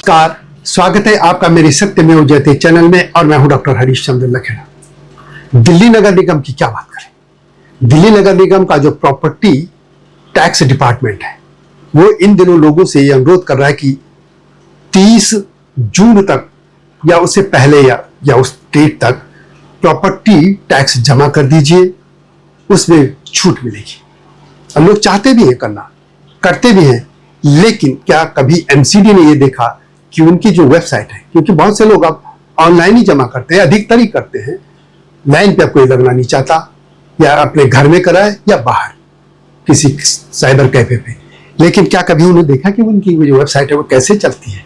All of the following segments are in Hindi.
नमस्कार, स्वागत है आपका मेरे सत्यमेव जयते चैनल में और मैं हूं डॉक्टर हरीश चंद्र लखेड़ा। दिल्ली नगर निगम की क्या बात करें। दिल्ली नगर निगम का जो प्रॉपर्टी टैक्स डिपार्टमेंट है वो इन दिनों लोगों से यह अनुरोध कर रहा है कि 30 जून तक या उससे पहले या उस डेट तक प्रॉपर्टी टैक्स जमा कर दीजिए, उसमें छूट मिलेगी। हम लोग चाहते भी हैं करना, करते भी हैं, लेकिन क्या कभी एमसीडी ने ये देखा कि उनकी जो वेबसाइट है, क्योंकि बहुत से लोग अब ऑनलाइन ही जमा करते हैं, अधिकतर ही करते हैं, लाइन पे कोई लगना नहीं चाहता, या अपने घर में कराए या बाहर किसी साइबर कैफे पे, लेकिन क्या कभी उन्होंने देखा कि उनकी जो वेबसाइट है वो कैसे चलती है।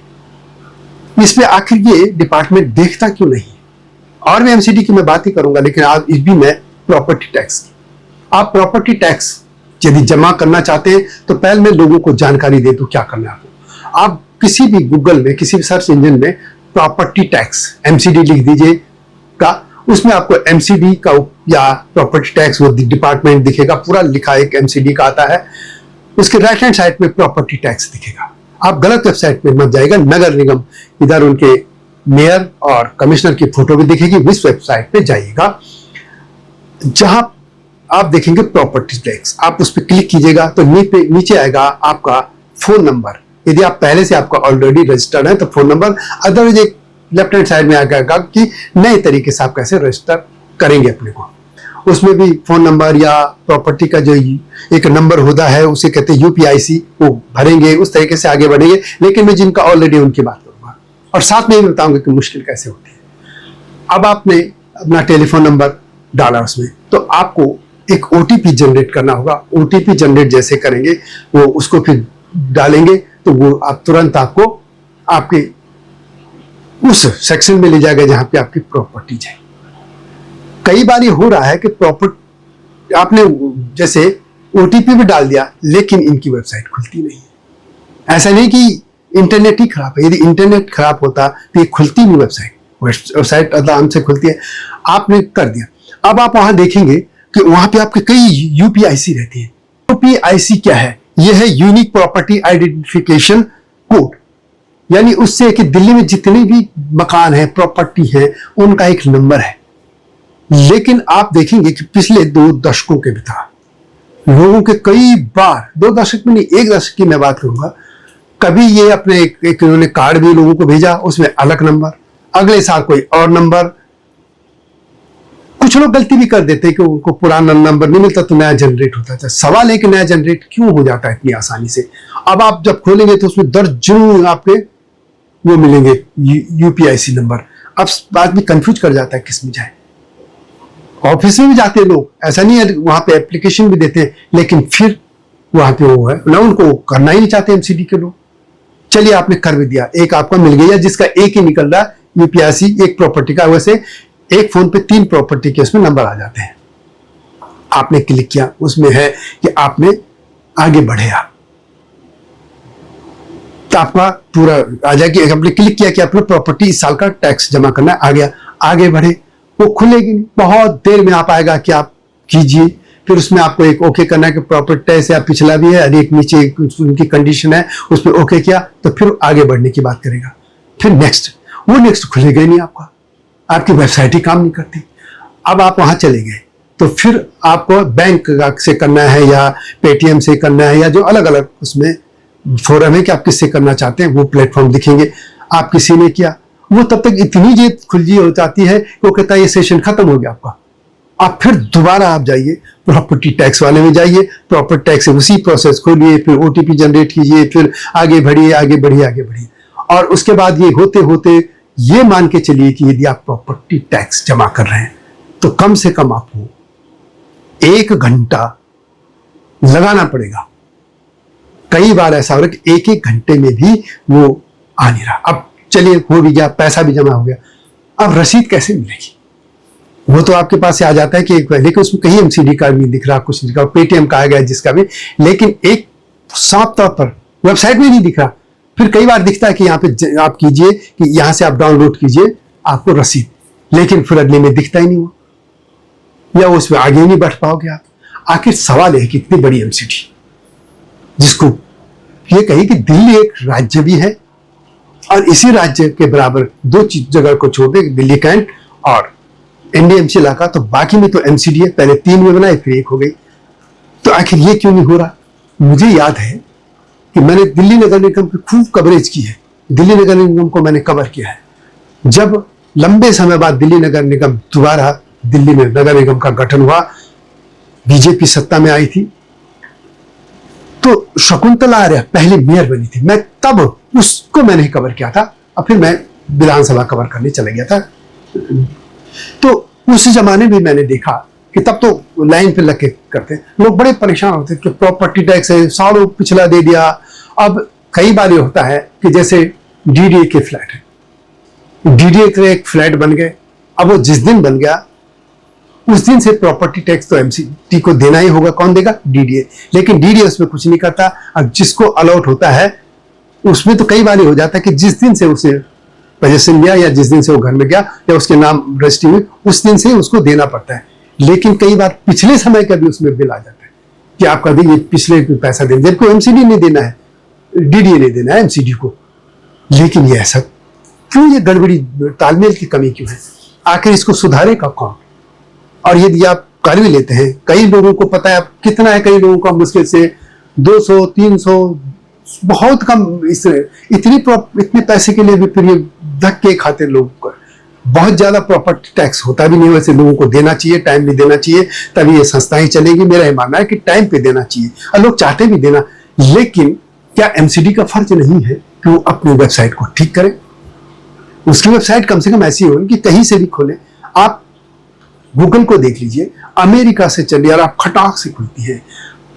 इसमें आखिर ये डिपार्टमेंट देखता क्यों नहीं। और मैं एमसीडी की मैं बात ही करूंगा, लेकिन आज इस भी मैं प्रॉपर्टी टैक्स की। आप प्रॉपर्टी टैक्स यदि जमा करना चाहते हैं तो पहले मैं लोगों को जानकारी दे दूं क्या करना है। आप किसी भी गूगल में, किसी भी सर्च इंजन में प्रॉपर्टी टैक्स एमसीडी लिख दीजिए का, उसमें आपको एमसीडी का या प्रॉपर्टी टैक्स वो डिपार्टमेंट दिखेगा, पूरा लिखा एक एमसीडी का आता है। उसके राइट हैंड साइड में प्रॉपर्टी टैक्स दिखेगा। आप गलत वेबसाइट में मत जाएगा, नगर निगम, इधर उनके मेयर और कमिश्नर की फोटो भी दिखेगी, इस वेबसाइट पे जाइएगा जहां आप देखेंगे प्रॉपर्टी टैक्स। आप उस पर क्लिक कीजिएगा तो नीचे आएगा आपका फोन नंबर। यदि आप पहले से आपका ऑलरेडी रजिस्टर्ड है तो फोन नंबर, अदरवाइज एक लेफ्ट हैंड साइड में आएगा कि नए तरीके से आप कैसे रजिस्टर करेंगे अपने को। उसमें भी फोन नंबर या प्रॉपर्टी का जो एक नंबर होता है उसे कहते हैं यूपीआईसी, वो भरेंगे, उस तरीके से आगे बढ़ेंगे। लेकिन मैं जिनका ऑलरेडी उनकी बात करूंगा और साथ में ये बताऊंगा कि मुश्किल कैसे होती है। अब आपने अपना टेलीफोन नंबर डाला उसमें, तो आपको एक ओटीपी जनरेट करना होगा। ओटीपी जनरेट जैसे करेंगे वो उसको फिर डालेंगे तो वो आप तुरंत आपको आपके उस सेक्शन में ले जाएगा जहां पे आपकी प्रॉपर्टी है। कई बार ये हो रहा है कि प्रॉपर्टी आपने जैसे ओटीपी भी डाल दिया लेकिन इनकी वेबसाइट खुलती नहीं है। ऐसा नहीं कि इंटरनेट ही खराब है, यदि इंटरनेट खराब होता तो ये खुलती नहीं वेबसाइट आराम से खुलती है। आपने कर दिया, अब आप वहां देखेंगे कि वहां पे आपके कई यूपीआईसी रहती है। यूपीआईसी क्या है? यह है यूनिक प्रॉपर्टी आइडेंटिफिकेशन कोड, यानी उससे कि दिल्ली में जितने भी मकान है, प्रॉपर्टी है, उनका एक नंबर है। लेकिन आप देखेंगे कि पिछले 2 दशकों के भीतर लोगों के कई बार, 2 दशक में नहीं, 1 दशक की मैं बात करूंगा, कभी ये अपने एक उन्होंने कार्ड भी लोगों को भेजा, उसमें अलग नंबर, अगले साल कोई और नंबर। कुछ लोग गलती भी कर देते कि उनको पुराना नंबर नहीं मिलता तो नया जनरेट होता था। सवाल है कि नया जनरेट क्यों हो जाता है इतनी आसानी से। अब आप जब खोलेंगे तो उसमें दर्जनों आपके वो मिलेंगे यूपीआईसी नंबर। अब आदमी कंफ्यूज कर जाता है किस में जाए। ऑफिस में भी जाते हैं लोग, ऐसा नहीं है, वहां पे एप्लीकेशन भी देते हैं, लेकिन फिर वहां पे वो है ना, उनको करना ही नहीं चाहते एमसीडी के लोग। चलिए आपने कर भी दिया, एक आपका मिल गया जिसका एक ही निकल रहा है यूपीआईसी एक प्रॉपर्टी का। वैसे एक फोन पे 3 प्रॉपर्टी के उसमें नंबर आ जाते हैं। आपने क्लिक किया, उसमें है कि आपने आगे बढ़े आप, तो आपका पूरा आ जाएगी। आपने क्लिक किया कि आपने प्रॉपर्टी इस साल का टैक्स जमा करना है, आ गया, आगे बढ़े। वो खुलेगी नहीं, बहुत देर में आप आएगा कि आप कीजिए, फिर उसमें आपको एक ओके करना है कि प्रॉपर्टी टैक्स या पिछला भी है, एक नीचे उनकी कंडीशन है, उस पर ओके किया तो फिर आगे बढ़ने की बात करेगा। फिर नेक्स्ट, वो नेक्स्ट खुलेगा ही नहीं आपका, आपकी वेबसाइट ही काम नहीं करती। अब आप वहां चले गए तो फिर आपको बैंक से करना है या पेटीएम से करना है, या जो अलग अलग उसमें फोरम है कि आप किससे करना चाहते हैं, वो प्लेटफॉर्म दिखेंगे। आप किसी ने किया, वो तब तक इतनी जेब खुलजी हो जाती है कि वो कहता है ये सेशन खत्म हो गया आपका। आप फिर दोबारा आप जाइए प्रॉपर्टी टैक्स वाले में जाइए, प्रॉपर्टी टैक्स से उसी प्रोसेस खोलिए, फिर ओटीपी जनरेट कीजिए, फिर आगे बढ़िए आगे बढ़िए आगे बढ़िए। और उसके बाद ये होते होते ये मान के चलिए कि यदि आप प्रॉपर्टी टैक्स जमा कर रहे हैं तो कम से कम आपको 1 घंटा लगाना पड़ेगा। कई बार ऐसा हो रहा है कि 1-1 घंटे में भी वो आ नहीं रहा। अब चलिए हो भी गया, पैसा भी जमा हो गया, अब रसीद कैसे मिलेगी? वो तो आपके पास से आ जाता है कि लेकिन उसमें कहीं एमसीडी कार्ड नहीं दिख रहा, कुछ नहीं दिख रहा, पेटीएम का आ गया जिसका भी, लेकिन एक साफ तौर पर वेबसाइट में नहीं दिख रहा। फिर कई बार दिखता है कि यहाँ पे आप कीजिए कि यहाँ से आप डाउनलोड कीजिए आपको रसीद, लेकिन फिर अगले में दिखता ही नहीं वो, या उसमें आगे ही नहीं बढ़ पाओगे आप। आखिर सवाल है कि इतनी बड़ी एमसीडी जिसको ये कही कि दिल्ली एक राज्य भी है और इसी राज्य के बराबर दो जगह को छोड़ दे, दिल्ली कैंट और एनडीएमसी इलाका, तो बाकी में तो एमसीडी है। पहले 3 में बनाए, फिर 1 हो गई। तो आखिर ये क्यों नहीं हो रहा? मुझे याद है कि मैंने दिल्ली नगर निगम की खूब कवरेज की है, दिल्ली नगर निगम को मैंने कवर किया है। जब लंबे समय बाद दिल्ली नगर निगम दोबारा दिल्ली में नगर निगम का गठन हुआ, बीजेपी सत्ता में आई थी, तो शकुंतला आर्य पहले मेयर बनी थी। मैं तब उसको मैंने कवर किया था, और फिर मैं विधानसभा कवर करने चला गया था। तो उस जमाने में मैंने देखा कि तब तो लाइन पे लग के करते, लोग बड़े परेशान होते कि प्रॉपर्टी टैक्स है, सालों पिछला दे दिया। अब कई बार ये होता है कि जैसे डीडीए के फ्लैट है, डीडीए के एक फ्लैट बन गए, अब वो जिस दिन बन गया उस दिन से प्रॉपर्टी टैक्स तो एमसीडी को देना ही होगा। कौन देगा? डीडीए। लेकिन डीडीए उसमें कुछ नहीं करता। अब जिसको अलॉट होता है उसमें तो कई बार हो जाता है कि जिस दिन से उसे पोजीशन लिया या जिस दिन से वो घर में गया या उसके नाम रजिस्ट्री हुई, उस दिन से उसको देना पड़ता है। लेकिन कई बार पिछले समय का भी उसमें बिल आ जाता है कि आपका भी ये पिछले पैसा देना, जबकि एमसीडी नहीं देना है, डीडीए नहीं देना है एमसीडी को। लेकिन ये ऐसा क्यों, ये गड़बड़ी, तालमेल की कमी क्यों है? आखिर इसको सुधारेगा कौन? और यदि आप कर भी लेते हैं, कई लोगों को पता है कितना है, कई लोगों का मुश्किल से 200 300, बहुत कम, इतने पैसे के लिए भी फिर ये धक्के खाते लोग। बहुत ज्यादा प्रॉपर्टी टैक्स होता भी नहीं, वैसे लोगों को देना चाहिए, टाइम भी देना चाहिए, तभी ये संस्थाएं चलेगी। मेरा ये मानना है कि टाइम पे देना चाहिए, और लोग चाहते भी देना। लेकिन क्या एमसीडी का फर्ज नहीं है कि वो अपनी वेबसाइट को ठीक करे? उसकी वेबसाइट कम से कम ऐसी हो कि कहीं से भी खोले। आप गूगल को देख लीजिए, अमेरिका से चलिए और आप खटाक से खुलती है,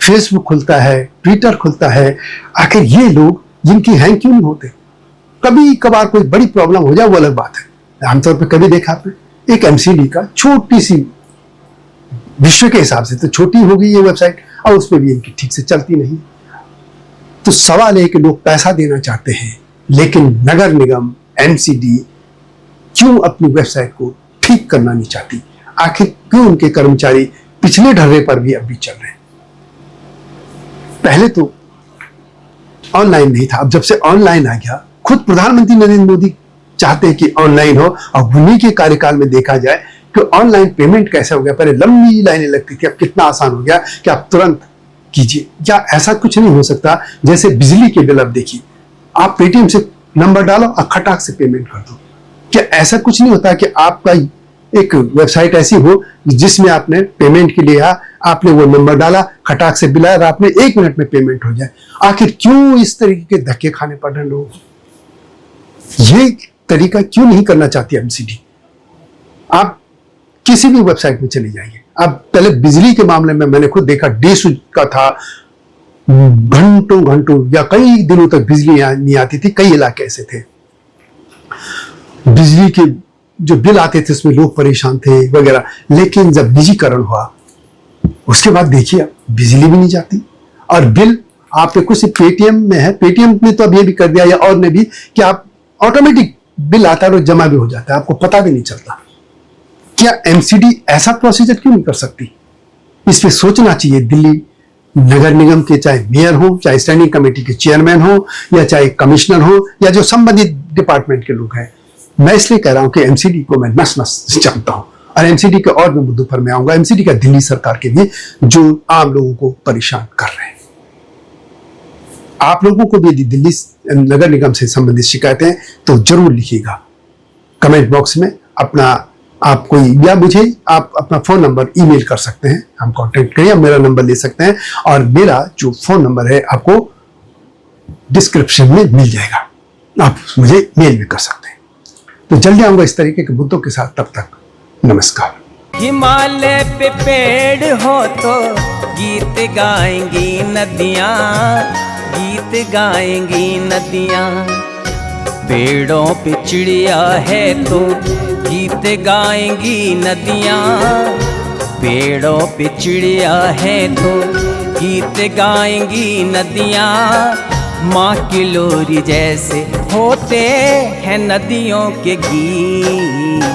फेसबुक खुलता है, ट्विटर खुलता है। आखिर ये लोग जिनकी हैंग क्यों नहीं होते? कभी कभार कोई बड़ी प्रॉब्लम हो जाए वो अलग बात है। आमतौर पर कभी देखा आपने एक एमसीडी का छोटी सी, विश्व के हिसाब से तो छोटी होगी ये वेबसाइट, और उस पर भी इनकी ठीक से चलती नहीं। तो सवाल है कि लोग पैसा देना चाहते हैं, लेकिन नगर निगम एमसीडी क्यों अपनी वेबसाइट को ठीक करना नहीं चाहती? आखिर क्यों उनके कर्मचारी पिछले ढर्रे पर भी अब भी चल रहे हैं? पहले तो ऑनलाइन नहीं था, अब जब से ऑनलाइन आ गया, खुद प्रधानमंत्री नरेंद्र मोदी चाहते हैं कि ऑनलाइन हो, और उन्हीं के कार्यकाल में देखा जाए कि ऑनलाइन पेमेंट कैसे हो गया। पहले लंबी लाइनें लगती थी, अब कितना आसान हो गया कि आप तुरंत कीजिए। क्या ऐसा कुछ नहीं हो सकता? जैसे बिजली के बिल, अब देखिए, आप पेटीएम से नंबर डालो और खटाक से पेमेंट कर दो। क्या ऐसा कुछ नहीं होता कि आपका एक वेबसाइट ऐसी हो जिसमें आपने पेमेंट के लिए आपने वो नंबर डाला, खटाक से बिल आया और आपने 1 मिनट में पेमेंट हो जाए? आखिर क्यों इस तरीके के धक्के खाने पड़ रहे हैं लोगों को? ये तरीका क्यों नहीं करना चाहती एमसीडी? आप किसी भी वेबसाइट में चले जाइए। अब पहले बिजली के मामले में मैंने खुद देखा, डिश का था, घंटों घंटों या कई दिनों तक बिजली नहीं आती थी। कई इलाके ऐसे थे, बिजली के जो बिल आते थे उसमें लोग परेशान थे वगैरह। लेकिन जब निजीकरण हुआ उसके बाद देखिए बिजली भी नहीं जाती, और बिल आपके कुछ पेटीएम में है, पेटीएम ने तो अब ये भी कर दिया, या और ने भी, कि आप ऑटोमेटिक बिल आता है और जमा भी हो जाता है, आपको पता भी नहीं चलता। क्या एमसीडी ऐसा प्रोसीजर क्यों नहीं कर सकती? इस पे सोचना चाहिए दिल्ली नगर निगम के, चाहे मेयर हो, चाहे स्टैंडिंग कमेटी के चेयरमैन हो, या चाहे कमिश्नर हो, या जो संबंधित डिपार्टमेंट के लोग हैं। मैं इसलिए कह रहा हूं कि एमसीडी को मैं नस नस जानता हूं, और एमसीडी के और भी मुद्दों पर मैं आऊंगा, एमसीडी का दिल्ली सरकार के भी, जो आम लोगों को परेशान कर रहे हैं। आप लोगों को भी दिल्ली नगर निगम से संबंधित शिकायतें हैं तो जरूर लिखिएगा कमेंट बॉक्स में। अपना आप कोई, या मुझे आप अपना फोन नंबर ईमेल कर सकते हैं, हम कांटेक्ट करिए, मेरा नंबर ले सकते हैं, और मेरा जो फोन नंबर है आपको डिस्क्रिप्शन में मिल जाएगा, आप मुझे मेल भी कर सकते हैं। तो जल्दी आऊंगा इस तरीके के मुद्दों के साथ, तब तक नमस्कार। हिमालय पे पेड़ हो तो गीत गाएंगी नदियाँ, गीत गाएंगी नदियाँ। पेड़ों पे चिड़िया है तो गीत गाएंगी नदियाँ, पेड़ों पे चिड़िया है तो गीत गाएंगी नदियाँ। माँ की लोरी जैसे होते हैं नदियों के गीत।